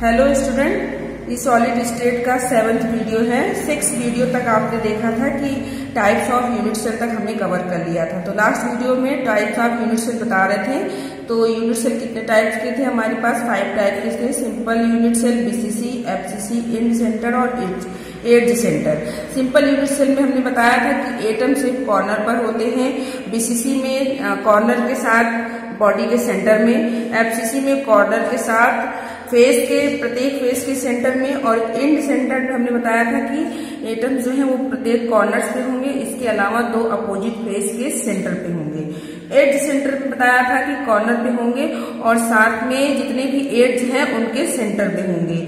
Hello student, ये solid state का 7th video है। 6 वीडियो तक आपने देखा था कि टाइप्स ऑफ यूनिट सेल तक हमने कवर कर लिया था। तो लास्ट वीडियो में टाइप्स ऑफ यूनिट सेल बता रहे थे। तो यूनिट सेल कितने टाइप्स के थे? हमारे पास 5 टाइप के थे। Simple unit cell, BCC, FCC, and centre और edge centre. Simple unit cell में हमने बताया था कि एटम सिर्फ कॉर्नर पर होते हैं। बीसीसी में कॉर्नर के साथ बॉडी के सेंटर में, एफसीसी में कॉर्नर के साथ फेस के प्रत्येक फेस के सेंटर में, और एंड सेंटर में हमने बताया था कि एटम जो है वो प्रत्येक कॉर्नर्स पे होंगे। इसके अलावा 2 अपोजिट फेस के सेंटर पे होंगे। एज सेंटर में बताया था कि कॉर्नर पे होंगे और साथ में जितने भी एज हैं उनके सेंटर पे होंगे।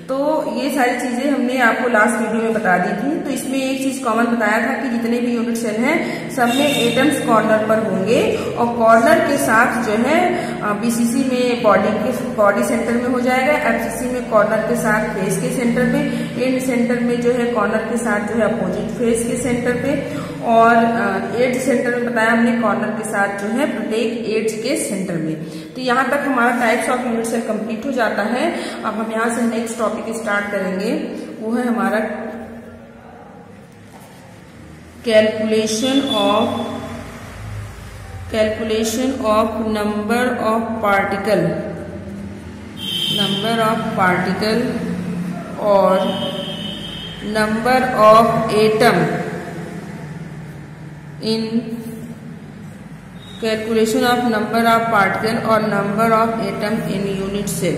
तो ये सारी चीजें हमने आपको लास्ट वीडियो में बता दी थी। तो इसमें एक चीज कॉमन बताया था कि जितने भी यूनिट सेल हैं सब में एटम्स कॉर्नर पर होंगे, और कॉर्नर के साथ जो है बीसीसी में बॉडी सेंटर में हो जाएगा, एफसीसी में कॉर्नर के साथ फेस के सेंटर में, एंड सेंटर में जो है कॉर्नर के साथ जो है अपोजिट फेस के सेंटर पे, और एज सेंटर में बताया हमने कॉर्नर के साथ जो है प्रत्येक एज के सेंटर में। तो यहाँ तक हमारा types of unit cell complete हो जाता है। अब हम यहाँ से नेक्स्ट टॉपिक स्टार्ट करेंगे, वो है हमारा calculation of number of particle और number of atom in calculation of number of particle और number of atom in unit cell.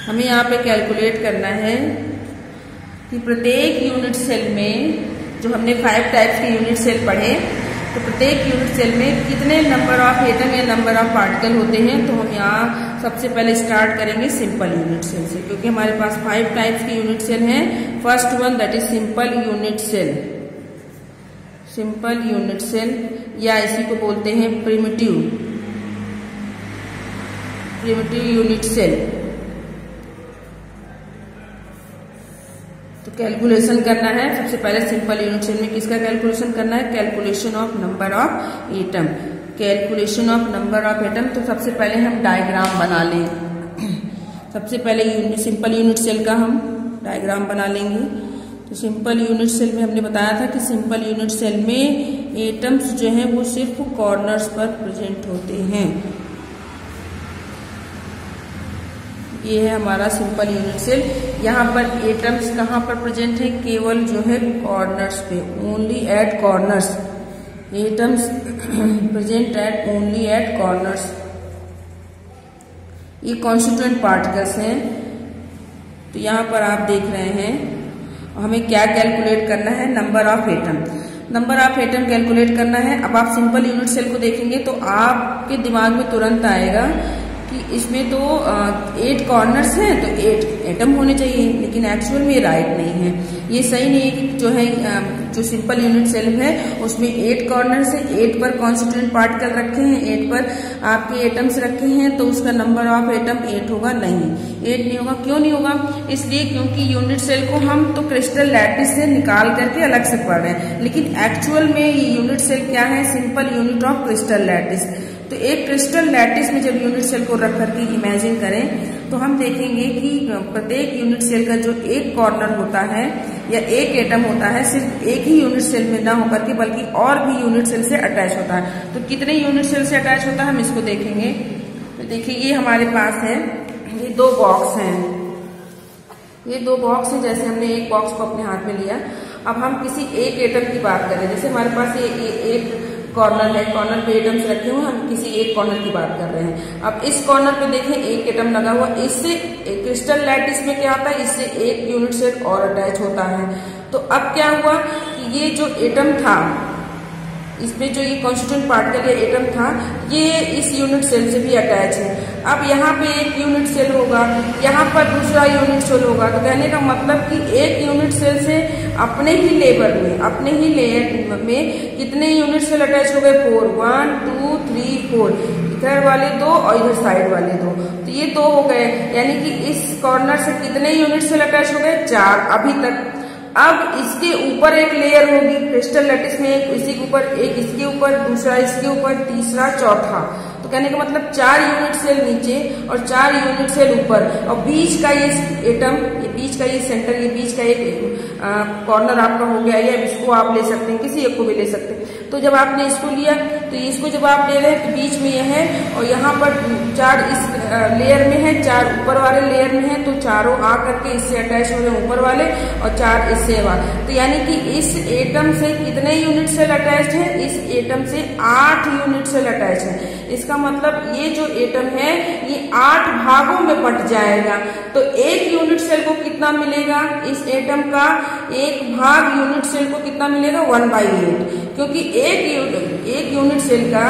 हमें यहाँ पे कैलकुलेट करना है कि प्रत्येक यूनिट सेल में, जो हमने 5 टाइप्स के यूनिट सेल पढ़े, तो प्रत्येक यूनिट सेल में कितने नंबर ऑफ एटम या नंबर ऑफ पार्टिकल होते हैं। तो हम यहाँ सबसे पहले स्टार्ट करेंगे सिंपल यूनिट सेल से, क्योंकि हमारे पास 5 टाइप्स के यूनिट सेल हैं। First one that is simple unit cell. Simple unit cell, या इसी को बोलते हैं प्रिमिटिव यूनिट सेल। तो कैलकुलेशन करना है सबसे पहले सिंपल यूनिट सेल में। किसका कैलकुलेशन करना है? Calculation of number of atom. Calculation of number of atom, तो सबसे पहले हम डायग्राम बना लें। सबसे पहले सिंपल यूनिट सेल का हम डायग्राम बना लेंगे। तो सिंपल यूनिट सेल में हमने बताया था कि सिंपल यूनिट सेल में एटम्स जो हैं वो सिर्फ कॉर्नर्स पर प्रेजेंट होते हैं। ये है हमारा सिंपल यूनिट सेल। यहाँ पर एटम्स कहाँ पर प्रेजेंट है? केवल जो है कॉर्नर्स पे, only at corners. Atoms present at only at corners. ये कॉन्स्टिट्यूएंट पार्टिकल्स हैं। तो यहाँ पर आप देख रहे हैं, हमें क्या कैलकुलेट करना है? Number of atom. Number of atom calculate करना है। अब आप सिंपल यूनिट सेल को देखेंगे तो आपके दिमाग में तुरंत आएगा कि इसमें तो 8 कॉर्नर्स हैं, तो 8 एटम होने चाहिए, लेकिन एक्चुअल में राइट नहीं है। ये सही नहीं है कि जो सिंपल यूनिट सेल है उसमें 8 कॉर्नर्स है, 8 पर कॉन्स्टिट्यूएंट पार्टिकल रखे हैं, 8 पर आपके एटम्स रखे हैं, तो उसका नंबर ऑफ एटम 8 होगा। नहीं, 8 नहीं होगा। क्यों नहीं होगा? इसलिए क्योंकि यूनिट सेल को हम तो क्रिस्टल लैटिस से निकाल करके अलग से पढ़ रहे हैं, लेकिन एक्चुअल में ये यूनिट सेल क्या है? Simple unit of crystal lattice. तो एक क्रिस्टल लैटिस में जब यूनिट सेल को रख करके इमेजिन करें तो हम देखेंगे कि प्रत्येक यूनिट सेल का जो एक कॉर्नर होता है या एक एटम होता है, सिर्फ एक ही यूनिट सेल में ना होकर के बल्कि और भी यूनिट सेल से अटैच होता है। तो कितने यूनिट सेल से अटैच होता है हम इसको देखेंगे। तो देखिए, ये हमारे पास है, ये 2 बॉक्स हैं। ये 2 बॉक्स हैं। जैसे हमने एक बॉक्स को अपने हाथ में लिया, अब हम किसी एक एटम की बात करें। जैसे हमारे पास ये एक कॉर्नर है, कॉर्नर पे एटम्स रखे हुए, हम किसी एक कॉर्नर की बात कर रहे हैं। अब इस कॉर्नर पे देखें एक एटम लगा हुआ, इससे क्रिस्टल लैटिस में क्या होता है? इससे एक यूनिट सेल और अटैच होता है। तो अब क्या हुआ कि ये जो एटम था, इसमें जो ये कॉन्स्टिट्यूएंट पार्टिकल या एटम था, ये इस यूनिट सेल से भी अटैच है। अब यहाँ पे एक यूनिट सेल होगा, यहाँ पर दूसरा यूनिट सेल होगा। तो कहने का मतलब कि एक यूनिट सेल से अपने ही लेयर में कितने यूनिट सेल अटैच हो गए? 4, 1, 2, 3, 4। इधर वाले 2 और इधर साइड वाले 2, तो ये 2 हो गए। यानी कि इस कॉर्नर से कितने यूनिट सेल अटैच हो गए? 4 अभी तक। अब इसके ऊपर एक लेयर होगी क्रिस्टल लैटिस में, एक इसी के ऊपर, एक इसके ऊपर, दूसरा इसके ऊपर, तीसरा, चौथा। तो कहने का मतलब 4 यूनिट सेल नीचे और 4 यूनिट सेल ऊपर, और बीच का ये एटम, ये बीच का ये सेंटर, ये बीच का एक कॉर्नर आपका हो गया, या इसको आप ले सकते हैं, किसी एक को भी ले सकते हैं। तो जब आपने इसको लिया तो इसको जब आप ले रहे हैं तो बीच में ये है, और यहाँ पर 4 इस लेयर में है, 4 ऊपर वाले लेयर में है, तो चारों आ करके इससे अटैच हो रहे ऊपर वाले और 4 इससे तो यानी कि इस एटम से कितने यूनिट सेल अटैच है? इस एटम से 8 यूनिट सेल अटैच है। इसका मतलब ये जो एटम है ये 8 भागों में बट जाएगा। तो एक यूनिट सेल को कितना मिलेगा? इस एटम का एक भाग यूनिट सेल को कितना मिलेगा? 1/8, क्योंकि एक यूनिट सेल का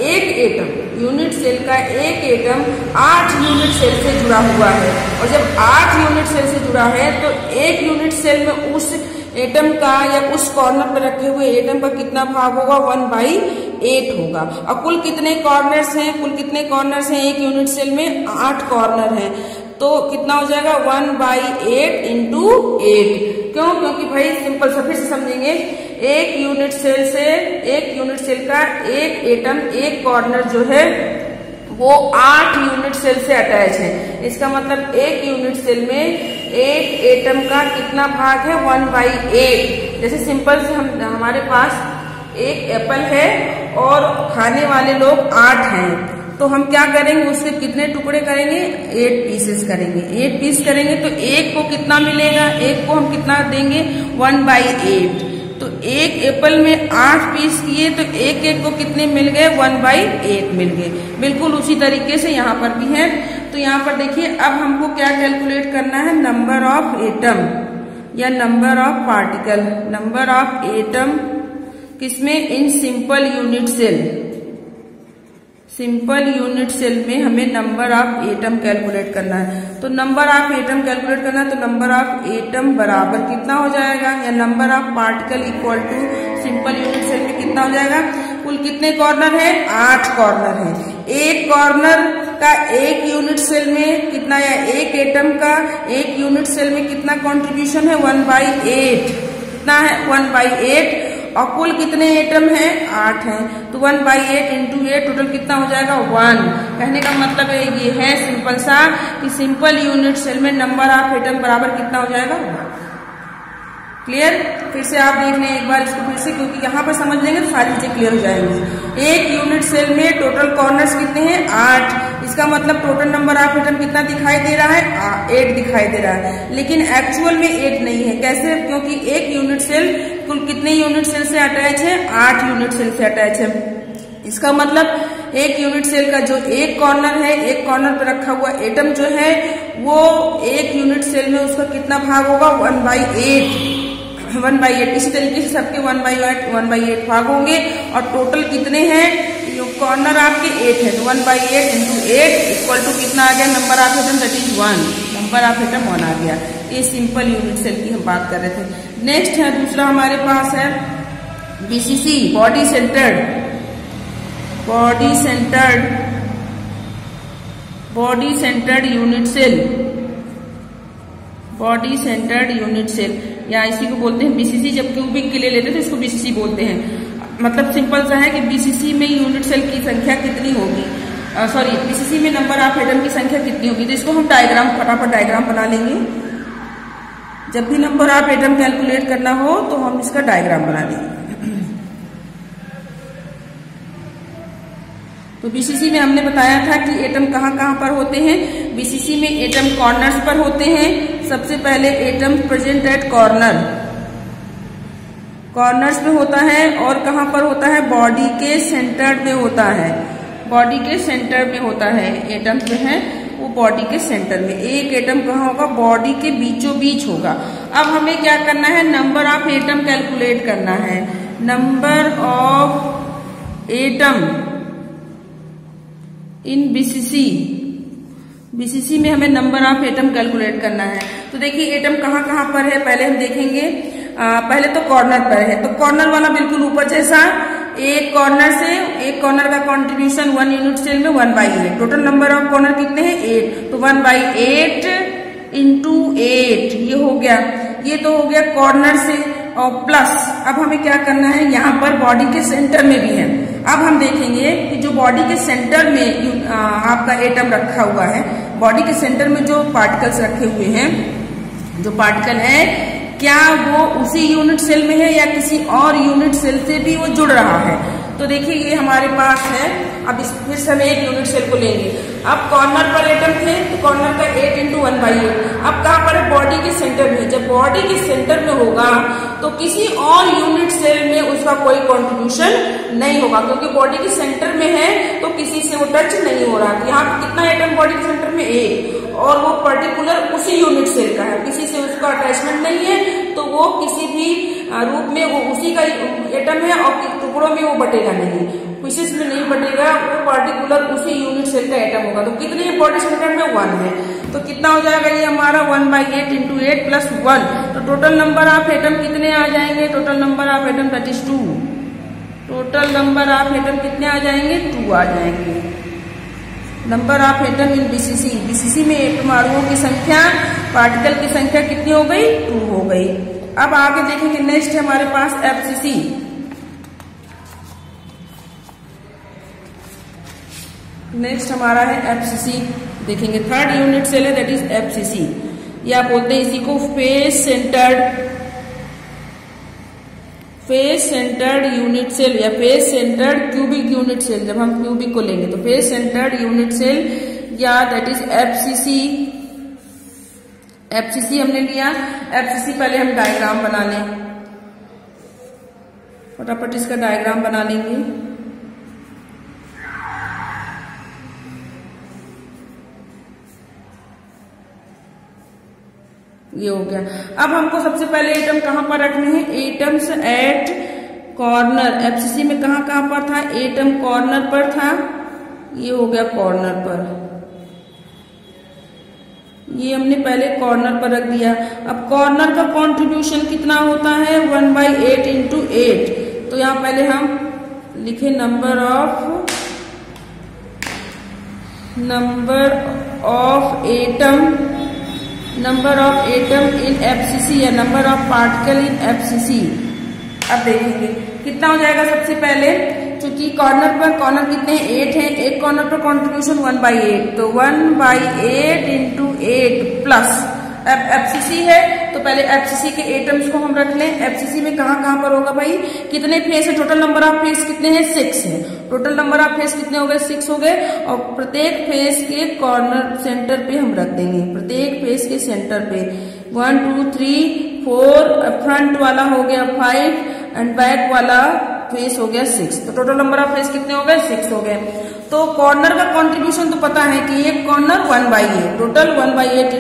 एक एटम, यूनिट सेल का एक एटम 8 यूनिट सेल से जुड़ा हुआ है, और जब 8 यूनिट सेल से जुड़ा है तो एक यूनिट सेल में उस एटम का या उस कॉर्नर पर रखे हुए एटम का कितना भाग होगा? 1/8 होगा। और कुल कितने कॉर्नर्स हैं? कुल कितने कॉर्नर्स हैं एक यूनिट सेल में? 8 कॉर्नर हैं। तो कितना हो जाएगा? 1/8 इंटू 8। क्यों? क्योंकि भाई सिंपल सा फिर से समझेंगे, एक यूनिट सेल का एक एटम, एक कॉर्नर जो है वो 8 यूनिट सेल से अटैच है। इसका मतलब एक यूनिट सेल में एक एटम का कितना भाग है? 1/8। जैसे सिंपल से हमारे पास एक एप्पल है और खाने वाले लोग 8 हैं, तो हम क्या करेंगे? उसके कितने टुकड़े करेंगे? 8 पीसेस करेंगे। 8 पीस करेंगे तो एक को कितना मिलेगा? एक को हम कितना देंगे? 1/8। तो एक एप्पल में 8 पीस किए तो एक एक को कितने मिल गए? 1/8 मिल गए। बिल्कुल उसी तरीके से यहाँ पर भी है। तो यहाँ पर देखिए, अब हमको क्या कैलकुलेट करना है? नंबर ऑफ एटम या number of particle. Number of atom किसमें? In simple unit cell. Simple unit cell में हमें नंबर ऑफ एटम कैलकुलेट करना है। तो नंबर ऑफ एटम कैलकुलेट करना है तो नंबर ऑफ एटम बराबर कितना हो जाएगा? या number of particle equal to simple unit cell में कितना हो जाएगा? कुल कितने कॉर्नर है? 8 कॉर्नर है। एक कॉर्नर का एक यूनिट सेल में कितना, या एक एटम का एक यूनिट सेल में कितना कॉन्ट्रीब्यूशन है? 1/8। कितना है? 1/8। और कुल कितने एटम हैं? 8 हैं। तो 1/8 इंटू 8 टोटल कितना हो जाएगा? 1। कहने का मतलब है ये है सिंपल सा कि सिंपल यूनिट सेल में नंबर ऑफ एटम बराबर कितना हो जाएगा? 1। क्लियर? फिर से आप देख लें एक बार इसको फिर से, क्योंकि यहाँ पर समझ लेंगे तो सारी चीजें क्लियर हो जाएंगी। एक यूनिट सेल में टोटल कॉर्नर्स कितने हैं? 8। इसका मतलब टोटल नंबर ऑफ एटम कितना दिखाई दे रहा है? 8 दिखाई दे रहा है। लेकिन एक्चुअल में 8 नहीं है। कैसे? क्योंकि एक यूनिट सेल कुल कितने यूनिट सेल से अटैच है? 8 यूनिट सेल से अटैच है। इसका मतलब एक यूनिट सेल का जो एक कॉर्नर है, एक कॉर्नर पर रखा हुआ एटम जो है वो एक यूनिट सेल में उसका कितना भाग होगा? 1/8। 1/8। इसी तरीके से सबके 1/8 भाग होंगे। और टोटल कितने हैं? कॉर्नर आपके 8 है, तो 1/8 इंटू 8 इक्वल टू कितना आ गया? Number of atom that is 1। Number of atom 1 आ गया। ये सिंपल यूनिट सेल की हम बात कर रहे थे। नेक्स्ट है दूसरा हमारे पास है BCC, body centred unit cell. Body centred unit cell या इसी को बोलते हैं BCC। जब क्यूबिक के लिए लेते हैं तो इसको BCC बोलते हैं। मतलब सिंपल सा है कि BCC में यूनिट सेल की संख्या कितनी होगी? BCC में नंबर ऑफ एटम की संख्या कितनी होगी? तो इसको हम डायग्राम, फटाफट डायग्राम बना लेंगे। जब भी नंबर ऑफ एटम कैलकुलेट करना हो तो हम इसका डायग्राम बना लेंगे। तो BCC में हमने बताया था कि एटम कहाँ कहाँ पर होते हैं। BCC में एटम कॉर्नर्स पर होते हैं। सबसे पहले एटम प्रेजेंट एट कॉर्नर्स पे होता है। और कहाँ पर होता है? बॉडी के सेंटर में होता है। बॉडी के सेंटर में होता है एटम जो है वो बॉडी के सेंटर में। एक एटम कहाँ होगा? बॉडी के बीचों बीच होगा। अब हमें क्या करना है? नंबर ऑफ एटम कैलकुलेट करना है। Number of atom in BCC में हमें नंबर ऑफ एटम कैलकुलेट करना है। तो देखिए एटम कहाँ कहाँ पर है पहले हम देखेंगे। पहले तो कॉर्नर पर है, तो कॉर्नर वाला बिल्कुल ऊपर जैसा एक कॉर्नर का कंट्रीब्यूशन 1 यूनिट सेल में 1/8। टोटल नंबर ऑफ कॉर्नर कितने हैं? 8। तो 1/8 इंटू 8 ये हो गया। ये तो हो गया कॉर्नर से। और प्लस अब हमें क्या करना है, यहाँ पर बॉडी के सेंटर में भी है। अब हम देखेंगे कि जो बॉडी के सेंटर में आपका एटम रखा हुआ है, बॉडी के सेंटर में जो पार्टिकल्स रखे हुए हैं, जो पार्टिकल है, क्या वो उसी यूनिट सेल में है या किसी और यूनिट सेल से भी वो जुड़ रहा है। तो देखिए ये हमारे पास है। अब इस फिर से हम एक यूनिट सेल को लेंगे। अब कॉर्नर पर एटम थे तो कॉर्नर का 8 × 1/8। अब कहाँ पर है, बॉडी के सेंटर में। जब बॉडी के सेंटर में होगा तो किसी और यूनिट सेल में उसका कोई कॉन्ट्रीब्यूशन नहीं होगा, क्योंकि बॉडी के सेंटर में है तो किसी से वो टच नहीं हो रहा। यहाँ पर कितना एटम बॉडी के सेंटर में, 1, और वो पर्टिकुलर उसी यूनिट सेल का है, किसी से उसका अटैचमेंट नहीं है, तो वो किसी भी रूप में वो उसी का एटम है और टुकड़ों में वो बटेगा नहीं, पीसेस में नहीं बटेगा, वो पर्टिकुलर उसी यूनिट सेल का एटम होगा। तो कितने बॉडी सेंटर में 1 है, तो कितना हो जाएगा ये हमारा 1/8 × 8 + 1। तो टोटल नंबर ऑफ एटम कितने आ जाएंगे, total number of atom that is 2। Total number of atom कितने आ जाएंगे, 2 आ जाएंगे। Number of atom in BCC, BCC में परमाणुओं की संख्या, पार्टिकल की संख्या कितनी हो गई, 2 हो गई। अब आगे देखेंगे, नेक्स्ट है हमारे पास एफसीसी। नेक्स्ट हमारा है एफसीसी, देखेंगे थर्ड यूनिट सेल है, दैट इज एफसीसी। या बोलते हैं इसी को फेस सेंटर्ड यूनिट सेल या face centred cubic unit cell. जब हम क्यूबिक को लेंगे तो फेस सेंटर्ड यूनिट सेल या दैट इज एफसीसी। एफसीसी हमने लिया। एफसीसी पहले हम डायग्राम बना लें, फटाफट इसका डायग्राम बना लेंगे। ये हो गया। अब हमको सबसे पहले एटम कहां पर रखने हैं, एटम्स एट कॉर्नर। एफसीसी में कहां कहां पर था, एटम कॉर्नर पर था, ये हो गया कॉर्नर पर, ये हमने पहले कॉर्नर पर रख दिया। अब कॉर्नर का कंट्रीब्यूशन कितना होता है, 1/8 × 8। तो यहां पहले हम लिखे number of atom in FCC या number of particle in FCC. अब देखेंगे कितना हो जाएगा। सबसे पहले चूंकि कॉर्नर कितने 8 हैं, एक कॉर्नर पर कंट्रीब्यूशन 1/8, तो 1/8 × 8 प्लस अब एफसीसी है तो पहले एफसीसी के एटम्स को हम रख लें। एफसीसी में कहां पर होगा भाई, कितने फेस है, टोटल नंबर ऑफ फेस कितने हैं, 6 है। टोटल नंबर ऑफ फेस कितने हो गए, 6 हो गए। और प्रत्येक फेस के कॉर्नर सेंटर पे हम रख देंगे, प्रत्येक फेस के सेंटर पे 1 2 3 4, फ्रंट वाला हो गया 5 एंड बैक वाला फेस हो गया 6। तो टोटल नंबर ऑफ फेस कितने हो गए, 6 हो गए। तो कॉर्नर का कंट्रीब्यूशन तो पता है कि एक कॉर्नर 1/8, टोटल 1/8 ×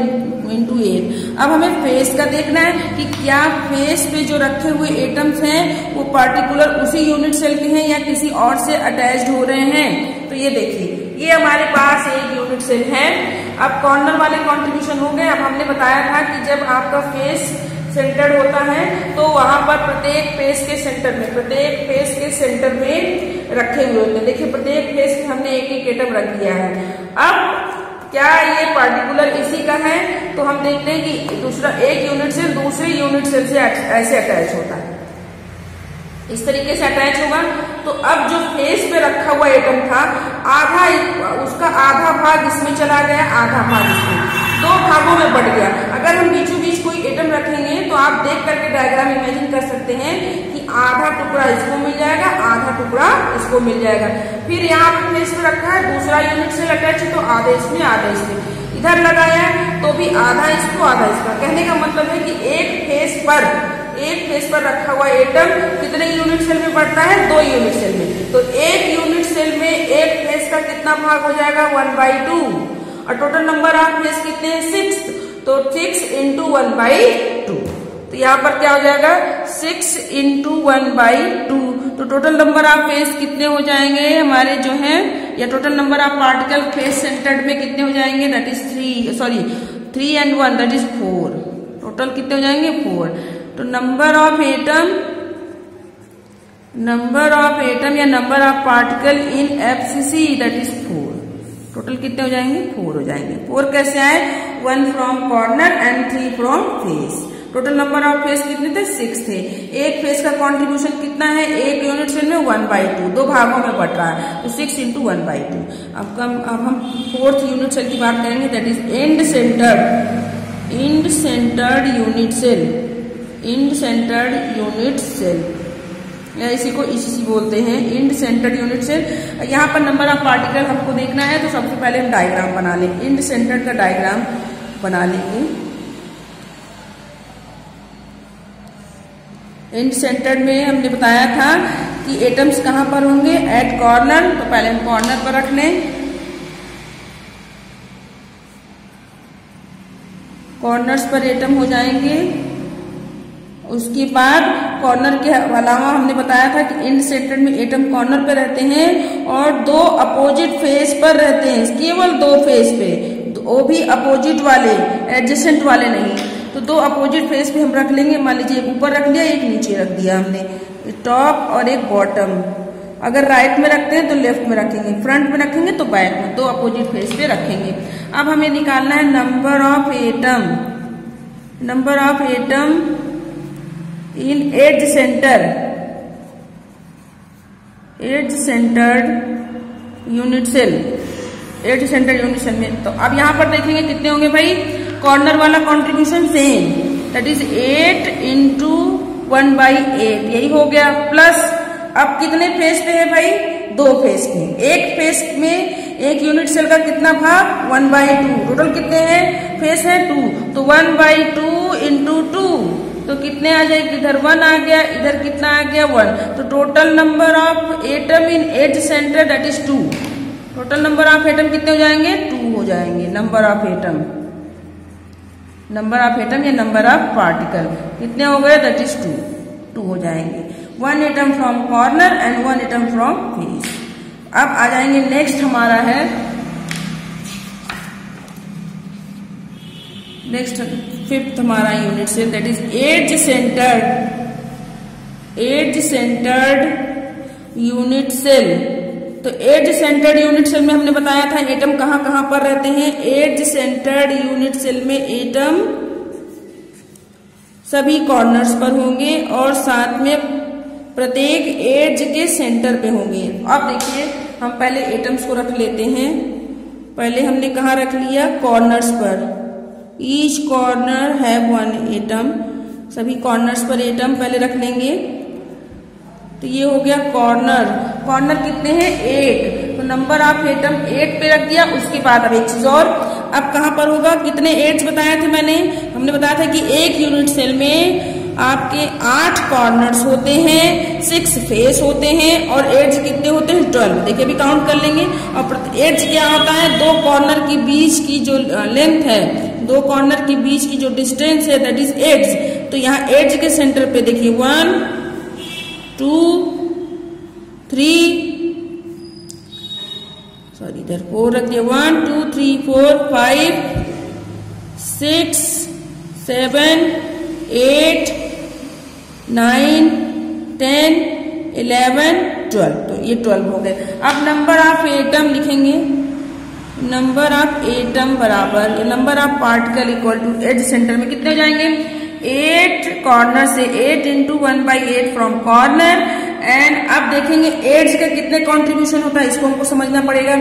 8। अब हमें फेस का देखना है कि क्या फेस पे जो रखे हुए एटम्स हैं वो पार्टिकुलर उसी यूनिट सेल के हैं या किसी और से अटैच्ड हो रहे हैं। तो ये देखिए ये हमारे पास एक यूनिट सेल है। अब कॉर्नर वाले कंट्रीब्यूशन हो गए। अब हमने बताया था कि जब आपका फेस सेंटर्ड होता है तो वहां पर प्रत्येक फेस के सेंटर में रखे हुए होते हैं। देखिए प्रत्येक फेस में हमने एक एटम रख दिया है। अब क्या ये पार्टिकुलर इसी का है, तो हम देखते हैं कि दूसरा एक यूनिट सेल दूसरे यूनिट सेल से ऐसे अटैच होता है, इस तरीके से अटैच होगा। तो अब जो फेस पे रखा हुआ एटम था उसका आधा भाग इसमें चला गया, आधा भाग इसमें, 2 भागों में बढ़ गया। अगर हम बीचों बीच कोई एटम रखेंगे तो आप देख करके डायग्राम इमेजिन कर सकते हैं कि आधा टुकड़ा इसको मिल जाएगा, आधा टुकड़ा इसको मिल जाएगा। फिर यहाँ पे फेस पे रखा है, दूसरा यूनिट सेल अटैच है तो आधे इसमें आधे इसमें, इधर लगाया तो भी आधा इसको आधा इसका। कहने का मतलब है कि एक फेस पर रखा हुआ एटम कितने यूनिट सेल में बढ़ता है, 2 यूनिट सेल में। तो एक यूनिट सेल में एक फेस का कितना भाग हो जाएगा, 1/2। और टोटल नंबर ऑफ फेस कितने हैं, 6, तो 6 × 1/2। तो यहाँ पर क्या हो जाएगा, 6 × 1/2। तो टोटल नंबर ऑफ फेस कितने हो जाएंगे हमारे जो है, या total number of particle face centred में कितने हो जाएंगे, that is 3 and 1 that is 4। Total कितने हो जाएंगे, 4। तो नंबर ऑफ एटम या number of particle in FCC that is 4। Total कितने हो जाएंगे, 4 हो जाएंगे। 4 कैसे आए, 1 from corner and 3 from face. Total number of face कितने थे? 6 थे। एक फेस का कंट्रीब्यूशन कितना है? एक यूनिट सेल में 1/2, 2 भागों में बट रहा है, तो 6 × 1/2। अब हम फोर्थ यूनिट सेल की बात करेंगे, that is end centred unit cell. End centred unit cell या इसी को ECC बोलते हैं, एंड सेंटर्ड यूनिट सेल। यहाँ पर नंबर ऑफ पार्टिकल हमको देखना है, तो सबसे पहले हम डायग्राम बना लें। एंड सेंटर्ड का डायग्राम बना लेंगे। एंड सेंटर्ड में हमने बताया था कि एटम्स कहाँ पर होंगे? At corner. तो पहले हम कॉर्नर पर रख लें। कॉर्नर्स पर एटम हो जाएंगे। उसके बाद कॉर्नर के अलावा हमने बताया था कि एंड सेंटर्ड में एटम कॉर्नर पे रहते हैं और 2 अपोजिट फेस पर रहते हैं, केवल 2 फेस पे, वो भी अपोजिट वाले, एडजेसेंट वाले नहीं। तो 2 अपोजिट फेस पे हम रख लेंगे। मान लीजिए एक ऊपर रख लिया, एक नीचे रख दिया हमने, टॉप और एक बॉटम। अगर राइट में रखते हैं तो लेफ्ट में रखेंगे, फ्रंट में रखेंगे तो बैक में, 2 अपोजिट फेस पे रखेंगे। अब हमें निकालना है number of atom. Number of atom in edge centred unit cell. Edge centred unit cell में तो अब यहां पर देखेंगे कितने होंगे भाई? कॉर्नर वाला कंट्रीब्यूशन सेम, दैट इज 8 × 1/8, यही हो गया। प्लस अब कितने फेस पे है भाई? 2 फेस पे। एक फेस में एक यूनिट सेल का कितना भाग? 1/2। टोटल कितने हैं? फेस है 2, तो 1/2 × 2, तो कितने आ जाएगी? इधर 1 आ गया, इधर कितना आ गया? 1। तो total number of atom in edge centre that is 2। Total number of atom कितने हो जाएंगे? 2 हो जाएंगे। नंबर ऑफ एटम या नंबर ऑफ पार्टिकल कितने हो गए? दैट इज 2 हो जाएंगे। 1 atom from corner and 1 atom from face. अब आ जाएंगे नेक्स्ट हमारा है, नेक्स्ट 5th हमारा unit cell, that is edge centred unit cell. तो एज सेंटर्ड यूनिट सेल में हमने बताया था एटम कहाँ पर रहते हैं? एज सेंटर्ड यूनिट सेल में एटम सभी कॉर्नर्स पर होंगे और साथ में प्रत्येक एज के सेंटर पे होंगे। अब देखिए हम पहले एटम्स को रख लेते हैं। पहले हमने कहाँ रख लिया? कॉर्नर्स पर। ईच कॉर्नर हैव 1 एटम, सभी कॉर्नर्स पर एटम पहले रख लेंगे। तो ये हो गया कॉर्नर। कॉर्नर कितने हैं? 8, तो नंबर ऑफ एटम 8 पे रख दिया। उसके बाद अब एक चीज और, अब कहाँ पर होगा? कितने एड्स बताए थे मैंने? हमने बताया था कि एक यूनिट सेल में आपके 8 कॉर्नर्स होते हैं, 6 फेस होते हैं और एड्स कितने होते हैं? 12। देखिए अभी काउंट कर लेंगे। और एड्स क्या होता है? 2 कॉर्नर की बीच की जो लेंथ है, 2 कॉर्नर के बीच की जो डिस्टेंस है, दैट इज एड्स। तो यहाँ एड्स के सेंटर पे देखिए 1 2 3, सॉरी इधर 4 रख दिया, 1 2 3 4 5 6 7 8 9 10 11 12। तो ये 12 हो गए। अब नंबर ऑफ एटम लिखेंगे। नंबर ऑफ एटम बराबर number of particle equal to edge centre में कितने हो जाएंगे? 8 कॉर्नर से 8 × 1/8 फ्रॉम कॉर्नर। एंड अब देखेंगे एड्स का कितने कंट्रीब्यूशन होता है, इसको हमको समझना पड़ेगा।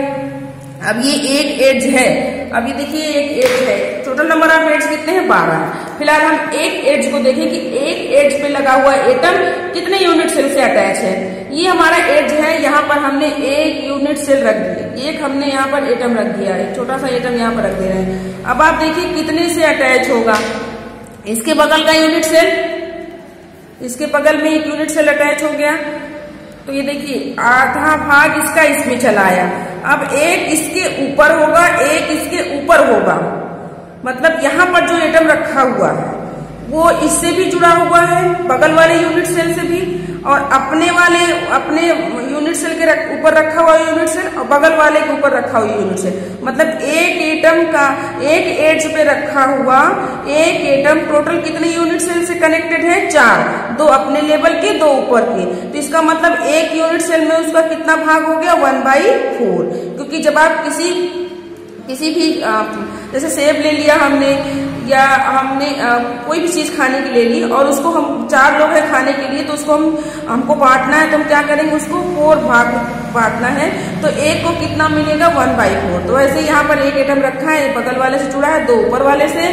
अब ये एक एड्स है, अब ये देखिए एक एड्स है। टोटल नंबर ऑफ एड्स कितने हैं? 12। फिलहाल हम एक एड्स को देखें कि एक एड्स पे लगा हुआ एटम कितने यूनिट सेल से अटैच है। ये हमारा एड्स है, यहाँ पर हमने एक यूनिट सेल रख दिया, एक हमने यहाँ पर एटम रख दिया, एक छोटा सा एटम यहाँ पर रख दे रहे हैं। अब आप देखिए कितने से अटैच होगा। इसके बगल का यूनिट सेल, इसके बगल में एक यूनिट सेल अटैच हो गया, तो ये देखिए आधा भाग इसका इसमें चला आया। अब एक इसके ऊपर होगा, एक इसके ऊपर होगा, मतलब यहाँ पर जो एटम रखा हुआ है वो इससे भी जुड़ा हुआ है, बगल वाले यूनिट सेल से भी, और अपने यूनिट सेल के ऊपर रखा हुआ यूनिट सेल और बगल वाले के ऊपर रखा हुआ यूनिट सेल। मतलब एक एटम का एक एड्स पे रखा हुआ एक एटम टोटल कितने यूनिट सेल से कनेक्टेड है? 4, 2 अपने लेवल के, 2 ऊपर के। तो इसका मतलब एक यूनिट सेल में उसका कितना भाग हो गया? 1/4। क्योंकि जब आप किसी भी जैसे सेब ले लिया हमने, या हमने कोई भी चीज खाने की ले ली और उसको हम 4 लोग हैं खाने के लिए, तो उसको हमको बांटना है, तो हम क्या करेंगे, उसको 4 भाग बांटना है, तो एक को कितना मिलेगा 1/4। तो ऐसे यहाँ पर एक एटम रखा है, बगल वाले से जुड़ा है, 2 ऊपर वाले से,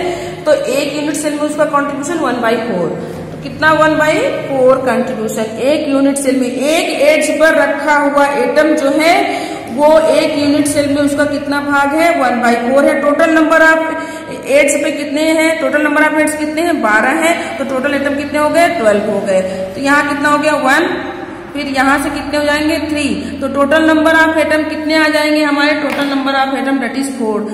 तो एक यूनिट सेल में उसका कॉन्ट्रीब्यूशन 1/4। तो कितना 1/4 कंट्रीब्यूशन एक यूनिट सेल में। एक एड्स पर रखा हुआ एटम जो है वो एक यूनिट सेल में उसका कितना भाग है, 1/4 है। टोटल नंबर ऑफ एड्स पे कितने हैं, टोटल नंबर ऑफ एड्स कितने हैं, 12 है, तो टोटल एटम कितने हो गए, 12 हो गए। तो यहाँ कितना हो गया 1, फिर यहाँ से कितने हो जाएंगे 3, तो टोटल नंबर ऑफ एटम कितने आ जाएंगे हमारे, total number of atom that is 4।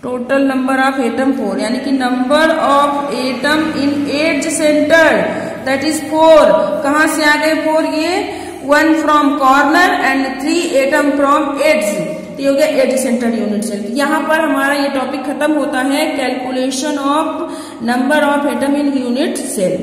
Total number of atom 4, यानी कि number of atom in edge centre that is 4। कहाँ से आ गए 4, ये 1 from corner and 3 atom from edges, तो ये हो गया एड्ज सेंटर यूनिट सेल। यहाँ पर हमारा ये टॉपिक खत्म होता है, calculation of number of atom in unit cell.